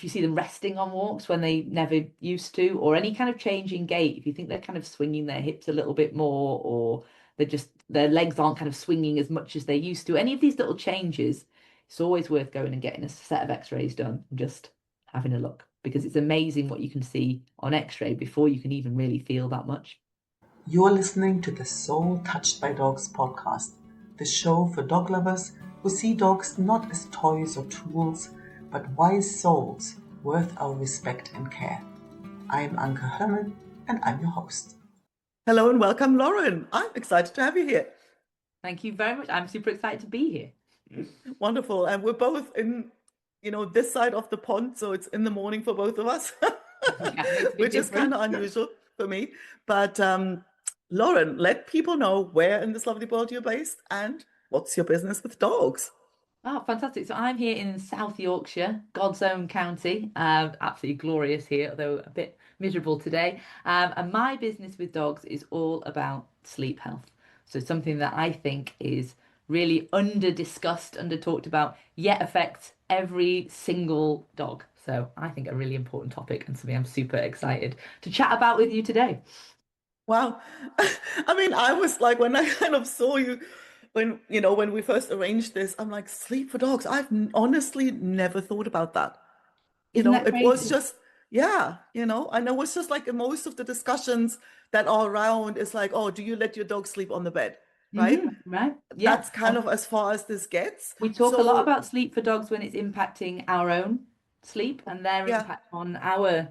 if you see them resting on walks when they never used to, or any kind of change in gait, if you think they're kind of swinging their hips a little bit more, or their legs aren't kind of swinging as much as they used to, any of these little changes, it's always worth going and getting a set of x-rays done and just having a look, because it's amazing what you can see on x-ray before you can even really feel that much. You're listening to the Soul Touched by Dogs podcast, the show for dog lovers who see dogs not as toys or tools, but wise souls worth our respect and care. I'm Anke Hömmel, and I'm your host. Hello and welcome, Lauren. I'm excited to have you here. Thank you very much. I'm super excited to be here. Wonderful. And we're both in, this side of the pond, so it's in the morning for both of us, which is kind of unusual for me. But Lauren, let people know where in this lovely world you're based and what's your business with dogs. Oh, fantastic. So I'm here in South Yorkshire, God's own county. Absolutely glorious here, although a bit miserable today. And my business with dogs is all about sleep health. So something that I think is really under-discussed, under-talked about, yet affects every single dog. So I think a really important topic and something I'm super excited to chat about with you today. Wow. I mean, I was like, when I kind of saw you, when we first arranged this, I'm like, sleep for dogs. I've honestly never thought about that. Isn't that It crazy? was just, yeah, and it was just like most of the discussions that are around is like, oh, do you let your dog sleep on the bed? Right? Right. Yeah. That's kind of as far as this gets. We talk a lot about sleep for dogs when it's impacting our own sleep and their impact on our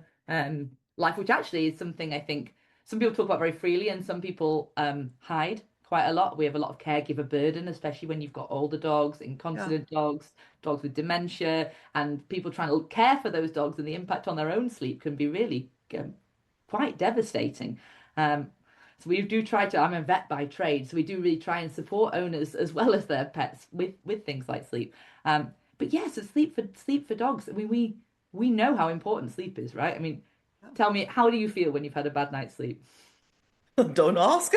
life, which actually is something I think some people talk about very freely and some people hide quite a lot. We have a lot of caregiver burden, especially when you've got older dogs, incontinent dogs, dogs with dementia, and people trying to care for those dogs, and the impact on their own sleep can be really quite devastating. So we do try to, I'm a vet by trade, so we do really try and support owners as well as their pets with things like sleep. But yeah, so sleep for dogs. I mean, we know how important sleep is, right? I mean, tell me, how do you feel when you've had a bad night's sleep? Don't ask.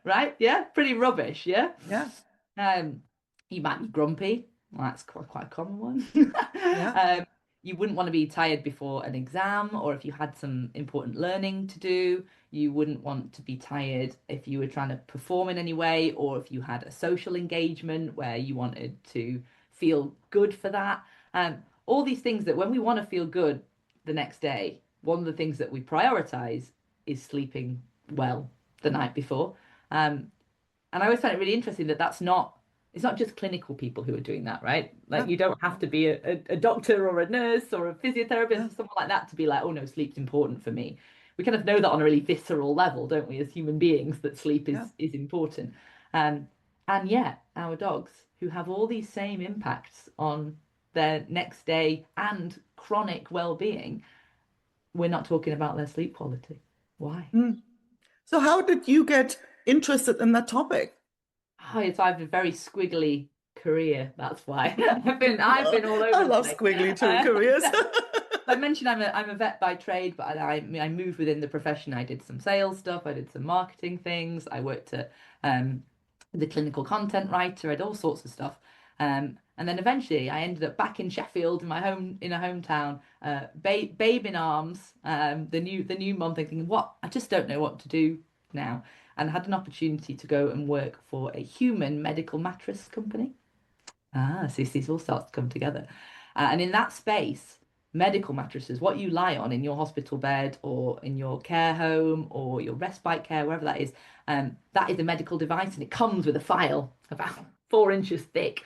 Right? Yeah, pretty rubbish. Yeah. Yeah. You might be grumpy. Well, that's quite a common one. Yeah. You wouldn't want to be tired before an exam, or if you had some important learning to do. You wouldn't want to be tired if you were trying to perform in any way, or if you had a social engagement where you wanted to feel good for that. All these things that when we want to feel good the next day, one of the things that we prioritize is sleeping well the night before. And I always find it really interesting that it's not just clinical people who are doing that, right? Like you don't have to be a doctor or a nurse or a physiotherapist or someone like that to be like, oh no, sleep's important for me. We kind of know that on a really visceral level, don't we, as human beings, that sleep is important. And yet our dogs who have all these same impacts on their next day and chronic well-being, we're not talking about their sleep quality. Why? So how did you get interested in that topic? Oh, it's I have a very squiggly career. That's why I've been all over. I love squiggly careers. I mentioned I'm a vet by trade, but I moved within the profession. I did some sales stuff. I did some marketing things. I worked at the clinical content writer. I did all sorts of stuff. And then eventually I ended up back in Sheffield in a hometown, babe in arms, the new mom thinking, what? I just don't know what to do now. And had an opportunity to go and work for a human medical mattress company. So these all start to come together. And in that space, medical mattresses, what you lie on in your hospital bed or in your care home or your respite care, wherever that is a medical device, and it comes with a file about 4 inches thick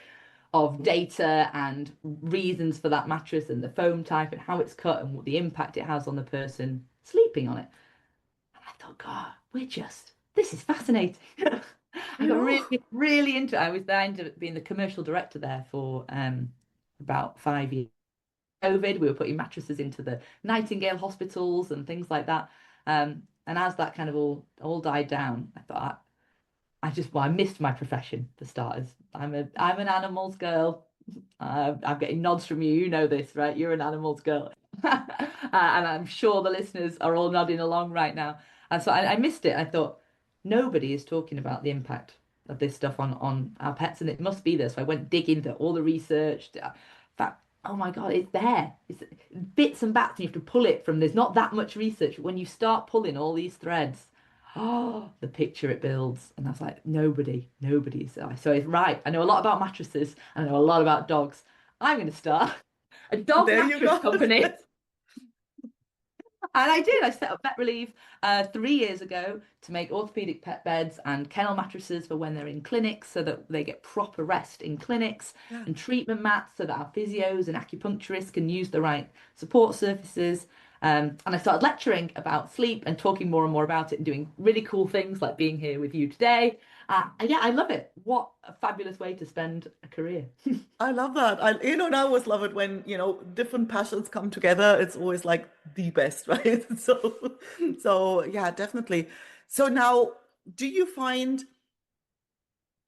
of data and reasons for that mattress and the foam type and how it's cut and what the impact it has on the person sleeping on it. And I thought, God, this is fascinating. I got really, really into it. I ended up being the commercial director there for about 5 years. COVID, we were putting mattresses into the Nightingale hospitals and things like that. And as that kind of all died down, I thought I missed my profession for starters. I'm an animals girl. I'm getting nods from you. You know this, right? You're an animals girl. And I'm sure the listeners are all nodding along right now. And so I missed it. I thought, nobody is talking about the impact of this stuff on our pets, and it must be there. So I went digging into all the research, fact, oh my God, it's there. It's bits and bats, and you have to pull it from. There's not that much research. When you start pulling all these threads, oh, the picture it builds. And I was like, nobody. So it's right. I know a lot about mattresses, and I know a lot about dogs. I'm going to start a dog There you mattress go. company. And I did. I set up VetRelieve 3 years ago to make orthopedic pet beds and kennel mattresses for when they're in clinics so that they get proper rest in clinics, Yeah. and treatment mats so that our physios and acupuncturists can use the right support surfaces. And I started lecturing about sleep and talking more and more about it and doing really cool things like being here with you today. And yeah, I love it. What a fabulous way to spend a career. I love that. And I always love it when, different passions come together. It's always like the best, right? So yeah, definitely. So now, do you find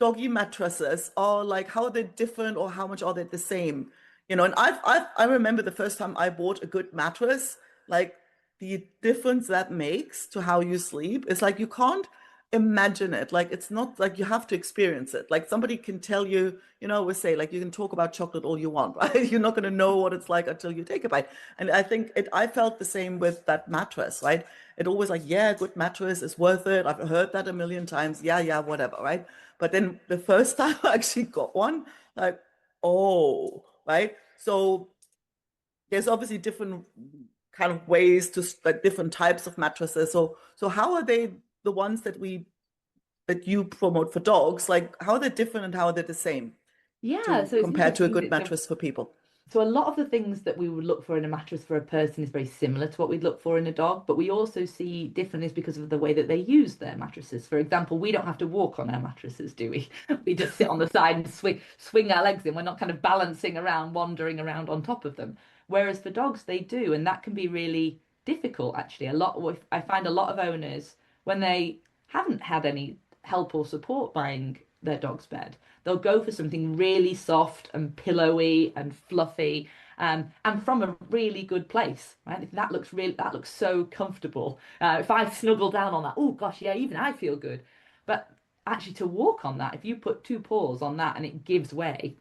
doggy mattresses are like, how are they different or how much are they the same? And I remember the first time I bought a good mattress, like the difference that makes to how you sleep is like you can't imagine it. Like it's not like you have to experience it. Like somebody can tell you, we say like you can talk about chocolate all you want, right? You're not going to know what it's like until you take a bite. And I think I felt the same with that mattress, right? It always like, yeah, good mattress is worth it. I've heard that a million times. Yeah, whatever, right? But then the first time I actually got one, like, oh, right? So there's obviously different kind of ways to like different types of mattresses. So how are they the ones that you promote for dogs? Like how are they different and how are they the same Yeah, to so it's compare to a interesting good that mattress for people? so a lot of the things that we would look for in a mattress for a person is very similar to what we'd look for in a dog, but we also see differences because of the way that they use their mattresses. For example, we don't have to walk on our mattresses, do we? We just sit on the side and swing our legs in. We're not kind of balancing around, wandering around on top of them. Whereas for dogs, they do, and that can be really difficult actually. I find a lot of owners when they haven't had any help or support buying their dog's bed, they'll go for something really soft and pillowy and fluffy, and from a really good place, right? If that looks so comfortable. If I snuggle down on that, oh gosh, yeah, even I feel good. But actually, to walk on that, if you put two paws on that and it gives way,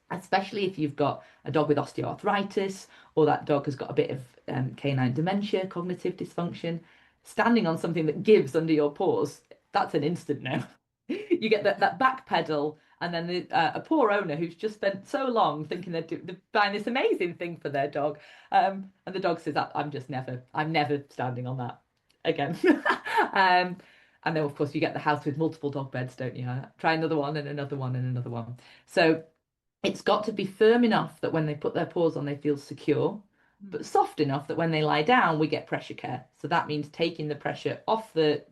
especially if you've got a dog with osteoarthritis or that dog has got a bit of canine dementia, cognitive dysfunction, standing on something that gives under your paws, that's an instant no. You get that back pedal, and then a poor owner who's just spent so long thinking they're buying this amazing thing for their dog, and the dog says, I'm never standing on that again." um, and then, of course, you get the house with multiple dog beds, don't you? Try another one and another one and another one. So it's got to be firm enough that when they put their paws on, they feel secure, but soft enough that when they lie down, we get pressure care. So that means taking the pressure off the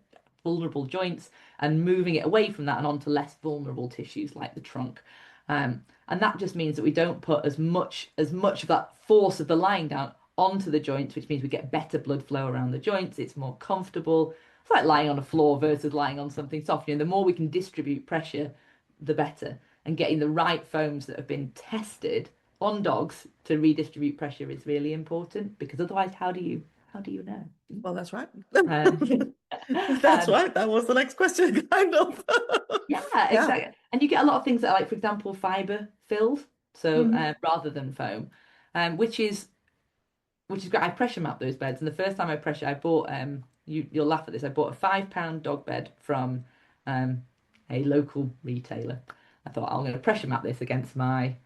vulnerable joints and moving it away from that and onto less vulnerable tissues like the trunk. And that just means that we don't put as much of that force of the lying down onto the joints, which means we get better blood flow around the joints. It's more comfortable. It's like lying on a floor versus lying on something soft. The more we can distribute pressure, the better. And getting the right foams that have been tested on dogs to redistribute pressure is really important, because otherwise, how do you know? Well, that's right. Um, That's right. That was the next question, kind of. yeah, Yeah. exactly. And you get a lot of things that are like, for example, fiber filled, so Mhm. rather than foam, which is great. I pressure map those beds, and the first time I bought you'll laugh at this. I bought a £5 dog bed from um a local retailer. I thought I'm going to pressure map this against my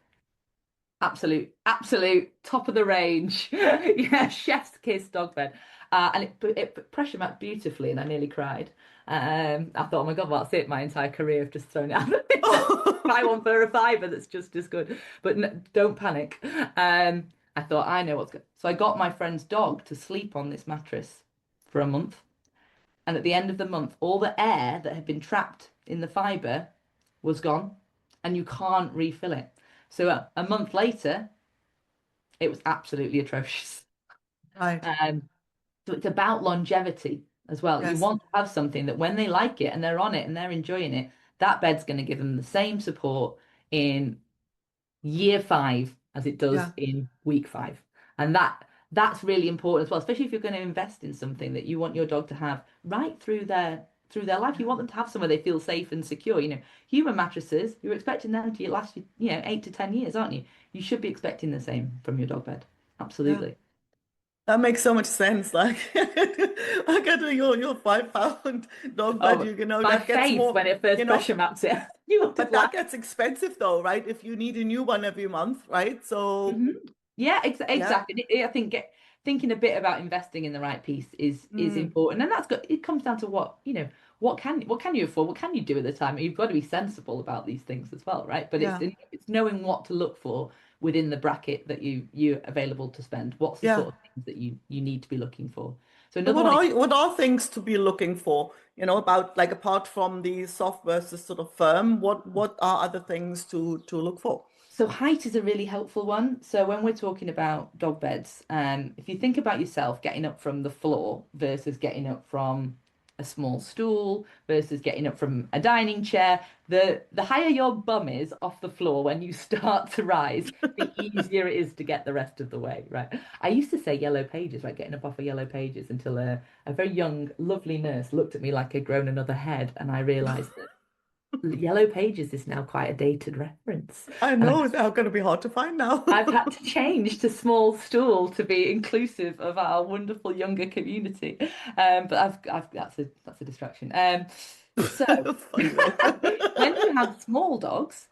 absolute top of the range, yeah, chef's kiss dog bed, and it pressure mapped beautifully, and I nearly cried. I thought, oh my God, well, that's it. My entire career, I've just thrown it out. Buy one for a fiver that's just as good, but don't panic. I thought, I know what's good. So I got my friend's dog to sleep on this mattress for a month, and at the end of the month, all the air that had been trapped in the fiber was gone, and you can't refill it. So a month later, it was absolutely atrocious. Right. Um, so it's about longevity as well. You Yes. want to have something that when they like it and they're on it and they're enjoying it, that bed's going to give them the same support in year 5 as it does Yeah. in week 5. And that's really important as well, especially if you're going to invest in something that you want your dog to have right through through their life. You want them to have somewhere they feel safe and secure. Human mattresses, you're expecting them to last you, 8 to 10 years, aren't you? You should be expecting the same from your dog bed. Yeah. Absolutely. That makes so much sense. Like, I get your 5 pound dog bed, Oh, my that gets face more, when it first pressure mapped it. You would have but that laughed. gets expensive though, right? If you need a new one every month, right? So, Mhm. Yeah, yeah. exactly. I think thinking a bit about investing in the right piece is Mm, important, and it comes down to what can you afford, what can you do at the time. You've got to be sensible about these things as well, right? But yeah. it's knowing what to look for within the bracket that you're available to spend. What's the Yeah. sort of things that you need to be looking for? So So another one is what are things to be looking for, about like apart from the soft versus sort of firm, what are other things to look for? So height is a really helpful one. So when we're talking about dog beds, if you think about yourself getting up from the floor versus getting up from a small stool versus getting up from a dining chair, the higher your bum is off the floor when you start to rise, the easier it is to get the rest of the way, right? I used to say yellow pages, right? Getting up off of yellow pages until a very young, lovely nurse looked at me like I'd grown another head, and I realized that Yellow Pages is now quite a dated reference. I And know they're going to be hard to find now. I've had to change to small stool to be inclusive of our wonderful younger community. But that's a distraction. So Funny though. when you have small dogs,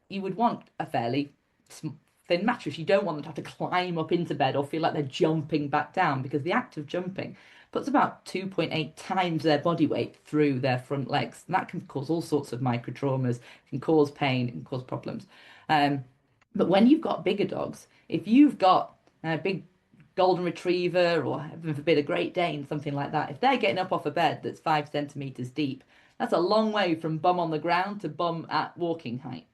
you would want a fairly thin mattress. You don't want them to have to climb up into bed or feel like they're jumping back down, because the act of jumping puts about 2.8 times their body weight through their front legs. And that can cause all sorts of micro traumas, can cause pain, and cause problems. Um, but when you've got bigger dogs, if you've got a big golden retriever or, heaven forbid, a Great Dane, something like that, if they're getting up off a bed that's 5 centimeters deep, that's a long way from bum on the ground to bum at walking height.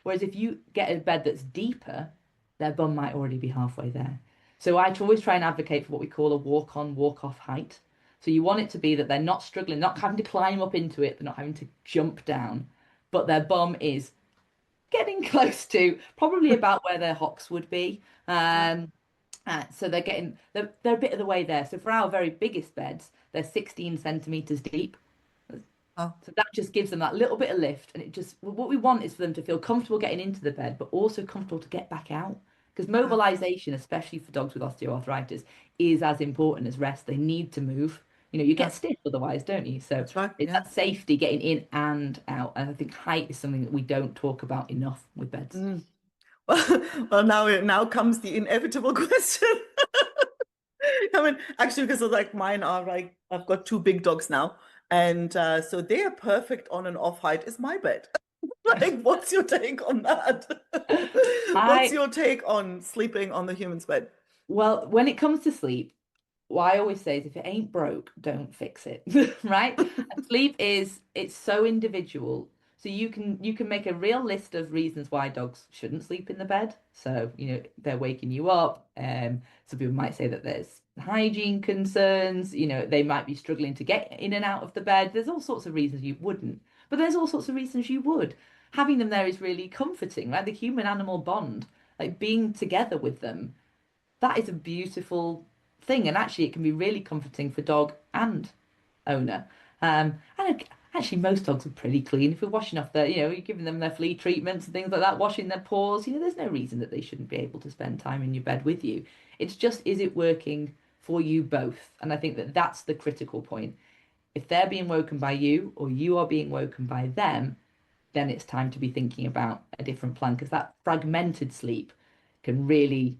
Whereas if you get a bed that's deeper, their bum might already be halfway there. So I always try and advocate for what we call a walk on, walk off height. So you want it to be that they're not struggling, not having to climb up into it, they're not having to jump down, but their bum is getting close to probably about where their hocks would be. Yeah. So they're a bit of the way there. So for our very biggest beds, they're 16 centimeters deep. Oh, So that just gives them that little bit of lift, and what we want is for them to feel comfortable getting into the bed, but also comfortable to get back out. Because yeah. mobilization, especially for dogs with osteoarthritis, is as important as rest. They need to move. You Yeah. get stiff otherwise, don't you? So That's right. it's Yeah. that safety getting in and out. And I think height is something that we don't talk about enough with beds. Mm. Well, now comes the inevitable question. I mean, actually, because of like mine are like I've got two big dogs now, and so they are perfect on and off height is my bed. Like, what's your take on that? What's I your take on sleeping on the human's bed? Well, when it comes to sleep, what I always say is if it ain't broke, don't fix it, right? And sleep it's so individual. So you can make a real list of reasons why dogs shouldn't sleep in the bed. So, they're waking you up. Some people might say that there's hygiene concerns, they might be struggling to get in and out of the bed. There's all sorts of reasons you wouldn't, but there's all sorts of reasons you would. Having them there is really comforting, right? The human animal bond, like being together with them, that is a beautiful thing, and actually it can be really comforting for dog and owner. And actually most dogs are pretty clean. If you're washing off you're giving them their flea treatments and things like that, washing their paws, there's no reason that they shouldn't be able to spend time in your bed with you. It's just, is it working for you both? And I think that that's the critical point. If they're being woken by you or you are being woken by them, then it's time to be thinking about a different plan, because that fragmented sleep can really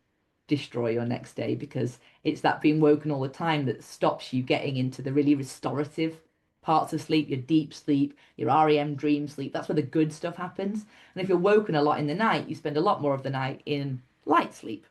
destroy your next day, because it's that being woken all the time that stops you getting into the really restorative parts of sleep, your deep sleep, your REM dream sleep. That's where the good stuff happens. And if you're woken a lot in the night, you spend a lot more of the night in light sleep,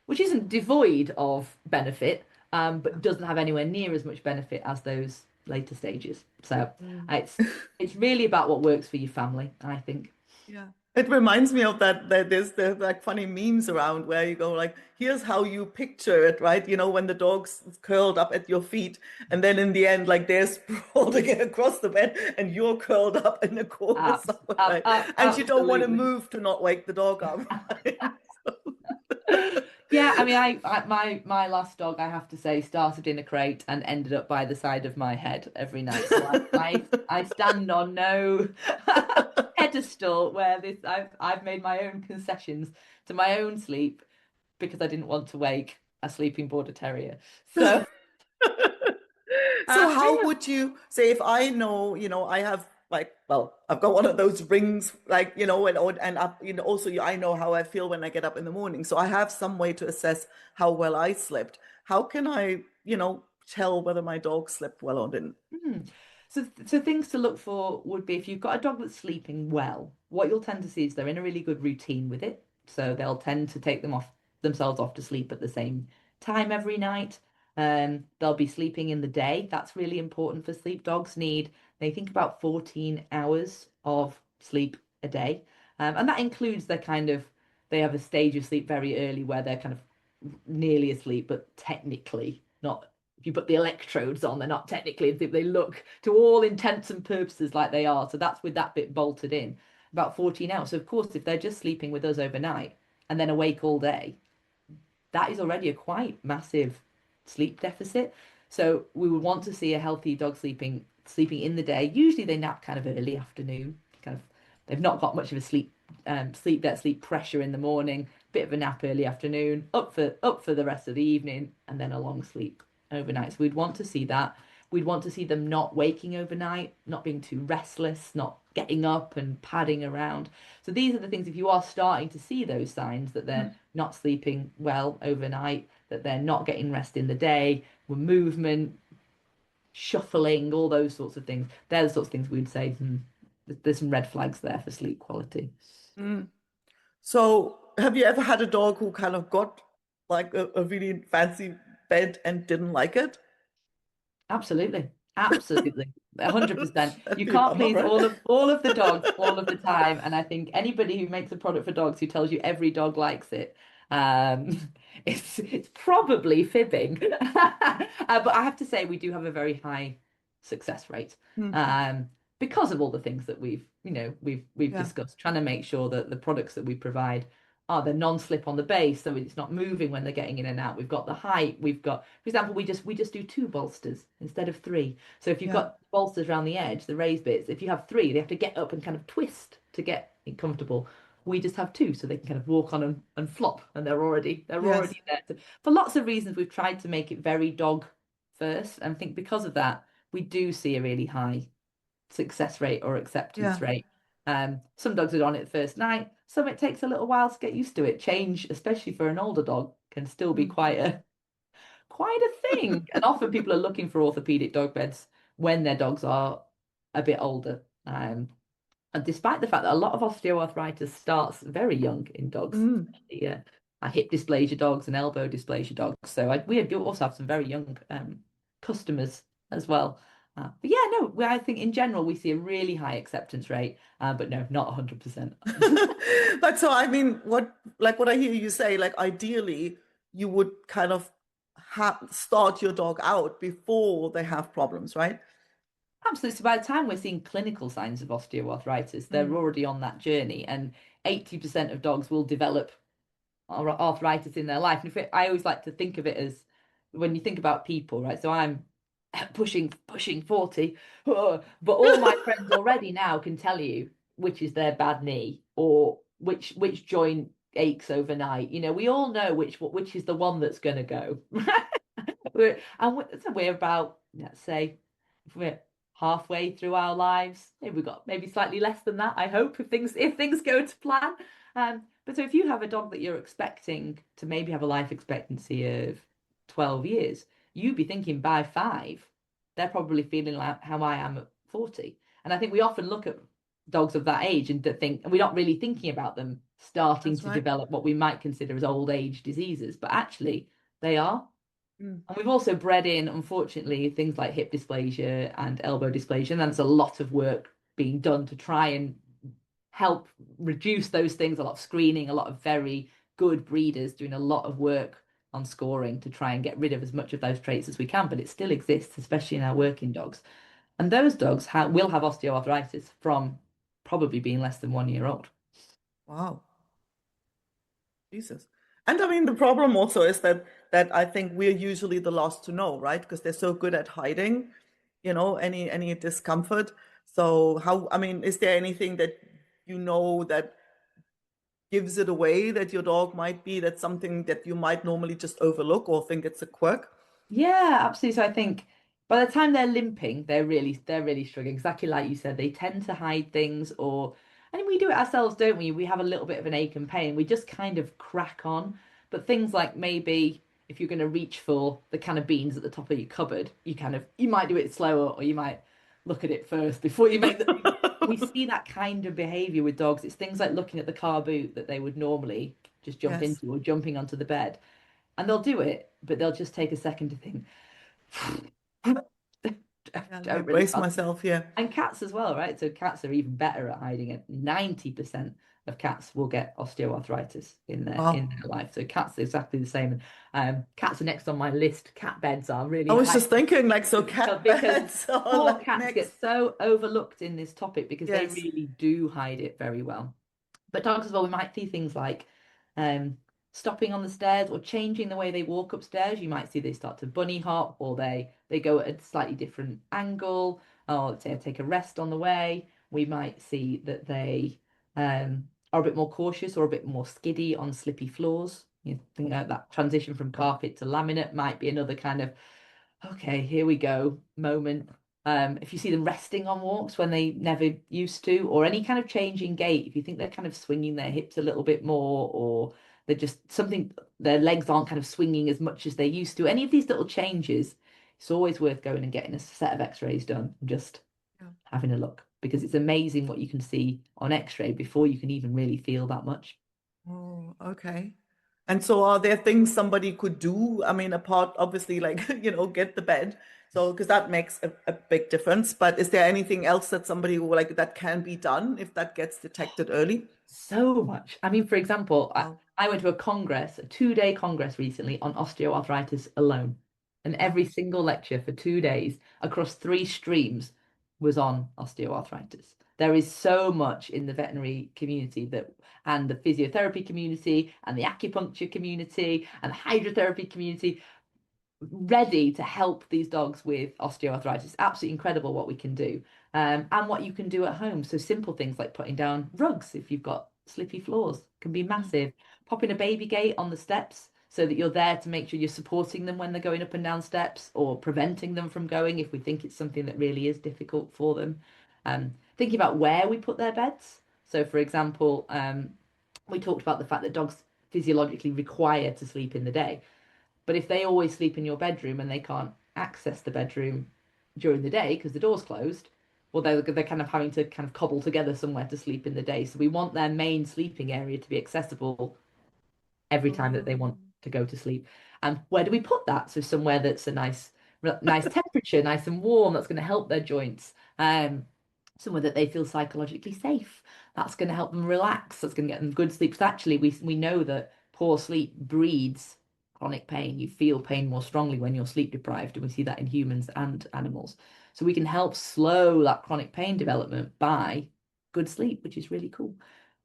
which isn't devoid of benefit, but doesn't have anywhere near as much benefit as those later stages. So Mm. it's really about what works for your family, I think. Yeah. It reminds me of that there's like funny memes around where you go like, here's how you picture it, right? When the dog's curled up at your feet, and then in the end, like they're sprawled again across the bed, and you're curled up in the corner somewhere, right? And you don't want to Absolutely. move to not wake the dog up, right? Yeah, I mean, my last dog, I have to say, started in a crate and ended up by the side of my head every night. So I stand on no pedestal where this I've made my own concessions to my own sleep because I didn't want to wake a sleeping border terrier. So So yeah, how would you say if I know, I have like, well, I've got one of those rings, like, and up, also I know how I feel when I get up in the morning. So I have some way to assess how well I slept. How can I, tell whether my dog slept well or didn't? hmm. So things to look for would be if you've got a dog that's sleeping well, what you'll tend to see is they're in a really good routine with it. So they'll tend to take themselves off to sleep at the same time every night. They'll be sleeping in the day. That's really important for sleep. Dogs need, they think about 14 hours of sleep a day. And that includes their kind of, they have a stage of sleep very early where they're kind of nearly asleep, but technically not. If you put the electrodes on, they're not technically asleep. They look to all intents and purposes like they are. So that's with that bit bolted in. About 14 hours. So of course, if they're just sleeping with us overnight and then awake all day, that is already a quite massive sleep deficit. So we would want to see a healthy dog sleeping in the day. Usually they nap kind of early afternoon, kind of they've not got much of a sleep pressure in the morning, bit of a nap early afternoon, up for the rest of the evening, and then a long sleep overnight. So we'd want to see that. We'd want to see them not waking overnight, not being too restless, not getting up and padding around. So these are the things, if you are starting to see those signs that they're not sleeping well overnight, that they're not getting rest in the day, with movement, shuffling, all those sorts of things, they're the sorts of things we'd say, there's some red flags there for sleep quality. Mm. So have you ever had a dog who kind of got like a really fancy bed and didn't like it? Absolutely. Absolutely. 100%. That'd You be a can't bummer, please right? all of the dogs all of the time. And I think anybody who makes a product for dogs who tells you every dog likes it, um, it's probably fibbing. But I have to say we do have a very high success rate. Hmm. Um, because of all the things that we've Yeah. discussed, trying to make sure that the products that we provide are the non-slip on the base, so it's not moving when they're getting in and out. We've got the height. We've got, for example, we just do two bolsters instead of three. So if you've Yeah. got bolsters around the edge, the raised bits, if you have three, they have to get up and kind of twist to get it comfortable. We just have two, so they can kind of walk on and flop, and they're Yes. already there. So for lots of reasons, we've tried to make it very dog first, and I think because of that, we do see a really high success rate or acceptance Yeah. rate. Some dogs are on it the first night. Some it takes a little while to get used to it. Change, especially for an older dog, can still be Mm. quite a thing. And often people are looking for orthopedic dog beds when their dogs are a bit older. And despite the fact that a lot of osteoarthritis starts very young in dogs, Mm. especially hip dysplasia dogs and elbow dysplasia dogs. So we do also have some very young customers as well. But yeah, no, I think in general we see a really high acceptance rate, but no, not 100%. But so I mean, what I hear you say, like ideally you would kind of start your dog out before they have problems, right? Absolutely. So by the time we're seeing clinical signs of osteoarthritis, they're Mm. already on that journey, and 80% of dogs will develop arthritis in their life. And I always like to think of it as when you think about people, right? So I'm pushing 40, but all my friends already now can tell you which is their bad knee or which joint aches overnight. We all know which is the one that's going to go. So we're about, let's say, if we're halfway through our lives. Maybe we've got maybe slightly less than that, I hope, if things go to plan. But so if you have a dog that you're expecting to maybe have a life expectancy of 12 years, you'd be thinking by 5, they're probably feeling like how I am at 40. And I think we often look at dogs of that age and we're not really thinking about them starting That's to right. develop what we might consider as old age diseases, but actually they are. Mm. And we've also bred in, unfortunately, things like hip dysplasia and elbow dysplasia. And there's a lot of work being done to try and help reduce those things, a lot of screening, a lot of very good breeders doing a lot of work on scoring to try and get rid of as much of those traits as we can. But it still exists, especially in our working dogs. And those dogs will have osteoarthritis from probably being less than 1 year old. Wow. Jesus. And I mean, the problem also is that I think we're usually the last to know, right? Because they're so good at hiding, any discomfort. So how, I mean, is there anything that that gives it away that your dog might be, that's something that you might normally just overlook or think it's a quirk? Yeah, absolutely. So I think by the time they're limping, they're really struggling. Exactly like you said, they tend to hide things, or and we do it ourselves, don't we? We have a little bit of an ache and pain. We just kind of crack on. But things like maybe if you're going to reach for the can of beans at the top of your cupboard, you might do it slower, or you might look at it first before you make the. We see that kind of behavior with dogs. It's things like looking at the car boot that they would normally just jump Yes. into, or jumping onto the bed. And they'll do it, but they'll just take a second to think, Yeah, let me don't really brace trust. myself. Yeah. And cats as well, right? So cats are even better at hiding it. 90% of cats will get osteoarthritis in Wow. their life. So cats are exactly the same. Cats are next on my list. Cat beds are I really was high just thinking, like, so cat because beds are poor like cats get next. so overlooked in this topic because they Yes. really do hide it very well. But dogs as well, we might see things like um, stopping on the stairs or changing the way they walk upstairs. You might see they start to bunny hop, or they go at a slightly different angle, or let's say take a rest on the way. We might see that they are a bit more cautious or a bit more skiddy on slippy floors. You think that transition from carpet to laminate might be another kind of okay, here we go moment. If you see them resting on walks when they never used to, or any kind of change in gait, if you think they're kind of swinging their hips a little bit more, or they're just something, their legs aren't kind of swinging as much as they used to, any of these little changes, it's always worth going and getting a set of x-rays done and just Yeah. having a look because it's amazing what you can see on x-ray before you can even really feel that much. Oh, okay. And so are there things somebody could do? I mean, apart, obviously, like, get the bed. So, because that makes a big difference. But is there anything else that somebody like that can be done if that gets detected early? So much. I mean, for example, I, Wow. I went to a congress, a 2-day congress recently on osteoarthritis alone. And Yeah. every single lecture for 2 days across 3 streams was on osteoarthritis. There is so much in the veterinary community and the physiotherapy community, and the acupuncture community, and the hydrotherapy community ready to help these dogs with osteoarthritis. It's absolutely incredible what we can do, and what you can do at home. So simple things like putting down rugs if you've got slippy floors can be Mm. massive. Popping a baby gate on the steps so that you're there to make sure you're supporting them when they're going up and down steps, or preventing them from going if we think it's something that really is difficult for them. Thinking about where we put their beds. So, for example, we talked about the fact that dogs physiologically require to sleep in the day. But if they always sleep in your bedroom and they can't access the bedroom during the day because the door's closed, well, they're kind of having to kind of cobble together somewhere to sleep in the day. So we want their main sleeping area to be accessible every time that they want Um, to go to sleep. And where do we put that? So somewhere that's a nice temperature, nice and warm, that's going to help their joints. Somewhere that they feel psychologically safe. That's going to help them relax. That's going to get them good sleep. So actually, we know that poor sleep breeds chronic pain. You feel pain more strongly when you're sleep deprived, and we see that in humans and animals. So we can help slow that chronic pain development by good sleep, which is really cool.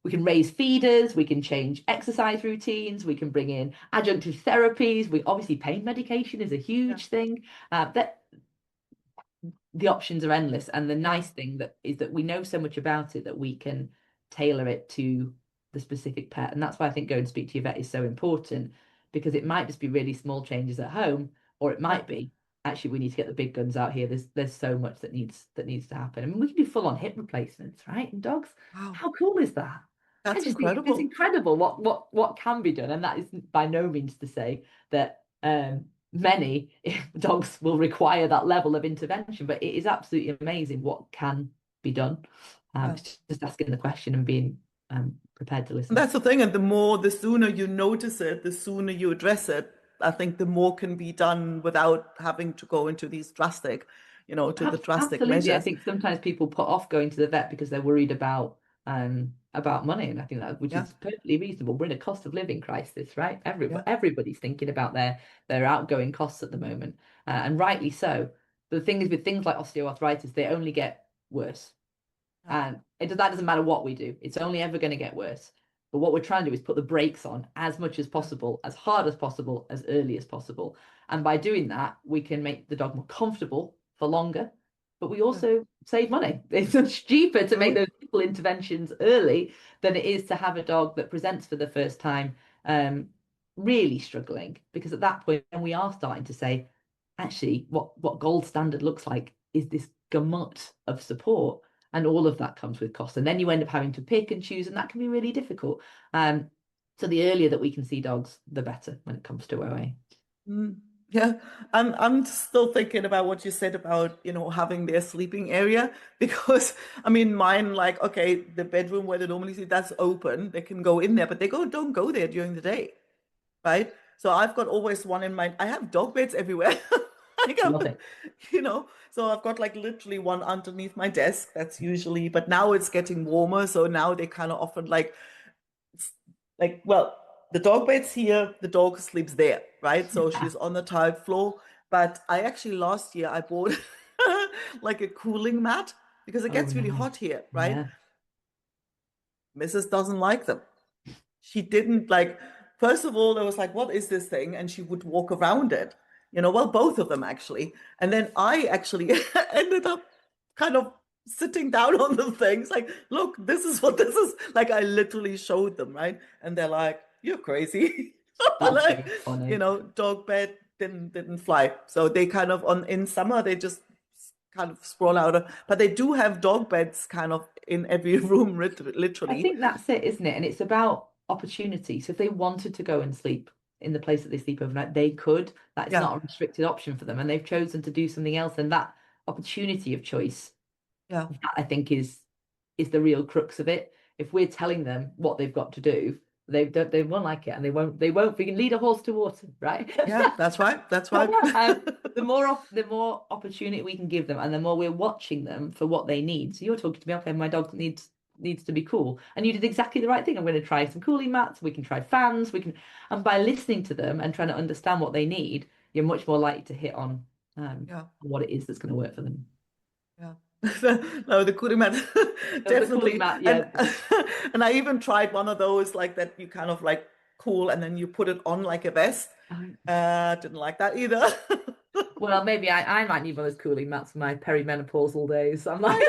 We can raise feeders, we can change exercise routines, we can bring in adjunctive therapies. We obviously pain medication is a yeah. huge thing. That the options are endless. And the Yeah. nice thing that is that we know so much about it that we can tailor it to the specific pet. And that's why I think going to speak to your vet is so important because it might just be really small changes at home, or it Yeah. might be actually we need to get the big guns out here. There's so much that needs to happen. I mean, we can do full on hip replacements, right? In dogs. Wow. How cool is that? I That's just think it's incredible. incredible what can be done. And that is by no means to say that many dogs will require that level of intervention, but it is absolutely amazing what can be done. Yeah. It's just asking the question and being prepared to And listen. that's the thing. And the sooner you notice it, the sooner you address it, I think the more can be done without having to go into these drastic, to the drastic Absolutely. I measures. think sometimes people put off going to the vet because they're worried about money, and I think that which Yeah. is perfectly reasonable. We're in a cost of living crisis, right? Yeah. Everybody's thinking about their outgoing costs at the moment, and rightly so. But the thing is, with things like osteoarthritis, they only get worse. Yeah. And that doesn't matter what we do. It's only ever going to get worse. But what we're trying to do is put the brakes on as much as possible, as hard as possible, as early as possible. And by doing that, we can make the dog more comfortable for longer, but we also save money. It's much cheaper to make those simple interventions early than it is to have a dog that presents for the first time really struggling. Because at that point, then we are starting to say, actually, what gold standard looks like is this gamut of support. And all of that comes with cost. And then you end up having to pick and choose, and that can be really difficult. So the earlier that we can see dogs, the better when it comes to OA. Yeah, I'm still thinking about what you said about, having their sleeping area, because I mean mine, like, okay, the bedroom where they normally sleep, that's open. They can go in there, but they don't go there during the day, right? So I've got always one in my, I have dog beds everywhere. Like, Love it. So I've got like literally one underneath my desk. That's usually, but now it's getting warmer, so now they kind of often well, the dog bed's here, the dog sleeps there, right? So she's on the tiled floor. But I actually last year I bought like a cooling mat because it gets really hot here, right? Yeah. Mrs. doesn't like them. She didn't like, first of all, there was like, what is this thing? And she would walk around it, well, both of them actually. And then I actually ended up kind of sitting down on the things like, look, this is what this is. Like, I literally showed them, right? And they're like, you're crazy. Like, funny. Dog bed didn't fly. So they kind of in summer, they just kind of sprawl out. But they do have dog beds kind of in every room, literally. I think that's it, isn't it? And it's about opportunity. So if they wanted to go and sleep in the place that they sleep overnight, they could. That is not a restricted option for them, and they've chosen to do something else. And that opportunity of choice, Yeah, that I think is the real crux of it. If we're telling them what they've got to do, they won't like it, and they won't. We can lead a horse to water, right? Yeah, that's right. That's right. The more opportunity we can give them, and the more we're watching them for what they need. So you're talking to me, okay, my dog needs to be cool, and you did exactly the right thing. I'm going to try some cooling mats. We can try fans. And by listening to them and trying to understand what they need, you're much more likely to hit on what it is that's going to work for them. Yeah. No, the cooling mat, definitely. The cooling mat, yeah. And I even tried one of those like that you kind of like cool and then you put it on like a vest. Didn't like that either. Well, maybe I might need one of those cooling mats for my perimenopausal days. So I'm like,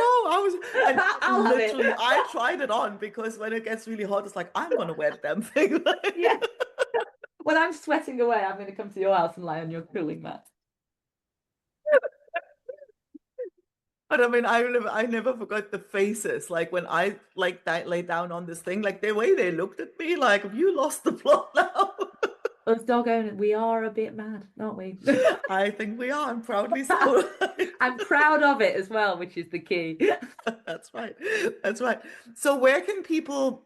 I'll literally, I tried it on because when it gets really hot, it's like, I'm going to wear the damn thing. Yeah. When I'm sweating away, I'm going to come to your house and lie on your cooling mat. But I mean, I never forgot the faces. Like when I lay down on this thing, like the way they looked at me, like, have you lost the plot now? Us dog owners, we are a bit mad, aren't we? I think we are, and proudly so. I'm proud of it as well, which is the key. That's right. That's right. So where can people,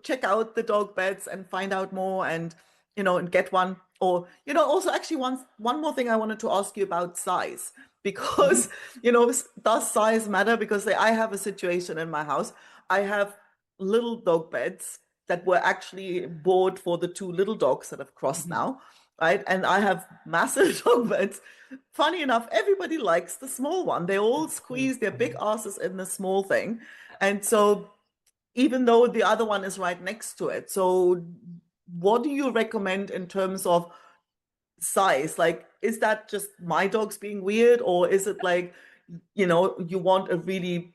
check out the dog beds and find out more and, and get one? Or, also actually one more thing I wanted to ask you about size, because, does size matter? Because I have a situation in my house. I have little dog beds that were actually bought for the two little dogs that have crossed now, right? And I have massive dog beds. Funny enough, everybody likes the small one. They all squeeze their big asses in the small thing. And so even though the other one is right next to it. So what do you recommend in terms of size? Like, is that just my dogs being weird, or is it like, you want a really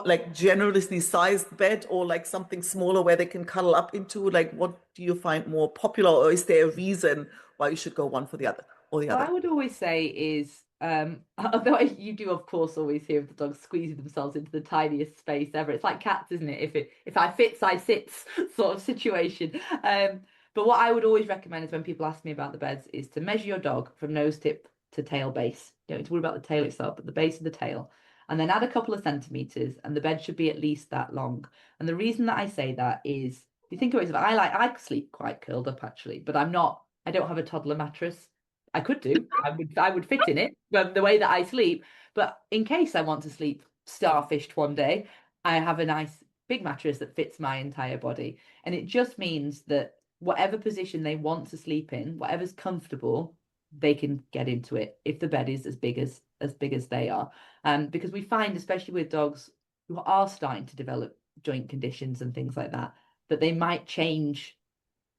like generously sized bed, or like something smaller where they can cuddle up into? Like, what do you find more popular, or is there a reason why you should go one for the other or the What other? I would always say is, although you do of course always hear of the dogs squeezing themselves into the tiniest space ever. It's like cats, isn't it? If I fits, I sits sort of situation. But what I would always recommend is when people ask me about the beds is to measure your dog from nose tip to tail base. You don't need to worry about the tail itself, but the base of the tail. And then add a couple of centimeters, and the bed should be at least that long. And the reason that I say that is, if you think about it, I sleep quite curled up actually, but I don't have a toddler mattress. I could do. I would fit in it, the way that I sleep. But in case I want to sleep starfished one day, I have a nice big mattress that fits my entire body. And it just means that whatever position they want to sleep in, whatever's comfortable, they can get into it if the bed is as big as they are. Because we find, especially with dogs who are starting to develop joint conditions and things like that, that they might change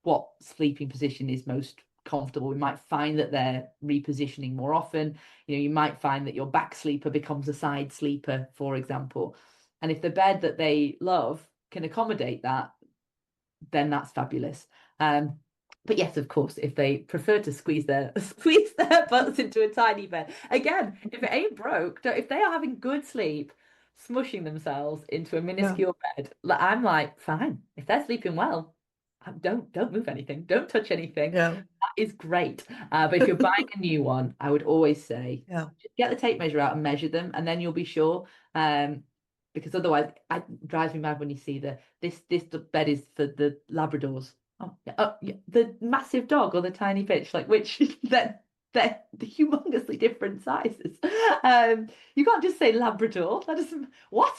what sleeping position is most comfortable. We might find that they're repositioning more often. You might find that your back sleeper becomes a side sleeper, for example. And if the bed that they love can accommodate that, then that's fabulous. But yes, of course, if they prefer to squeeze their butts into a tiny bed, again, if it ain't broke, if they are having good sleep, smushing themselves into a minuscule bed, I'm like, fine. If they're sleeping well, don't move anything, don't touch anything. Yeah. That is great. But if you're buying a new one, I would always say, get the tape measure out and measure them, and then you'll be sure. Because otherwise, it drives me mad when you see this bed is for the Labradors. The massive dog or the tiny bitch, like which they're humongously different sizes. You can't just say Labrador. That doesn't what.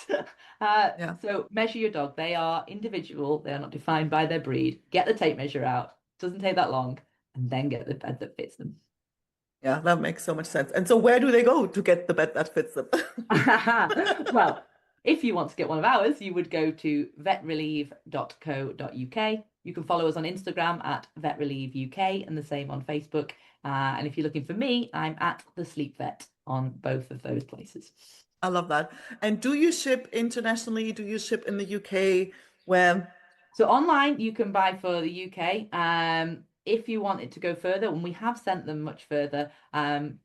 So measure your dog. They are individual. They are not defined by their breed. Get the tape measure out. Doesn't take that long, and then get the bed that fits them. Yeah, that makes so much sense. And so where do they go to get the bed that fits them? Well, if you want to get one of ours, you would go to vetrelieve.co.uk. You can follow us on Instagram at VetRelieve UK and the same on Facebook. And if you're looking for me, I'm at The Sleep Vet on both of those places. I love that. And do you ship internationally? Do you ship in the UK? Where? So online, you can buy for the UK. If you want it to go further, and we have sent them much further,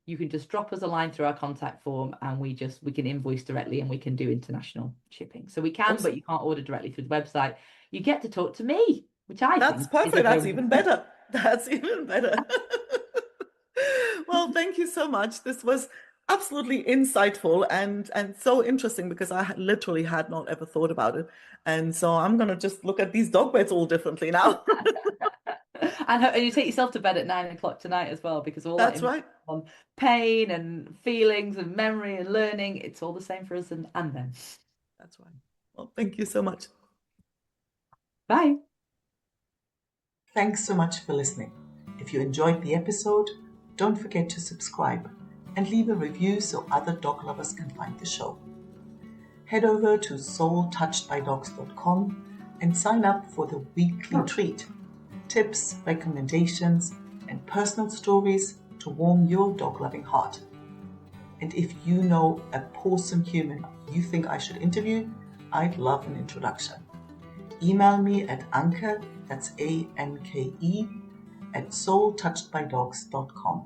you can just drop us a line through our contact form, and we can invoice directly, and we can do international shipping. So we can, but you can't order directly through the website. You get to talk to me, which I That's think perfect. That's even better. That's even better. Well, thank you so much. This was absolutely insightful and so interesting because I literally had not ever thought about it. And so I'm going to just look at these dog beds all differently now. And you take yourself to bed at 9 o'clock tonight as well, because all That's that right. On pain and feelings and memory and learning, it's all the same for us and them. That's right. Well, thank you so much. Bye. Thanks so much for listening. If you enjoyed the episode, don't forget to subscribe and leave a review so other dog lovers can find the show. Head over to soultouchedbydogs.com and sign up for the weekly treat. Tips, recommendations, and personal stories to warm your dog-loving heart. And if you know a awesome human you think I should interview, I'd love an introduction. Email me at Anke, that's ANKE, at soultouchedbydogs.com.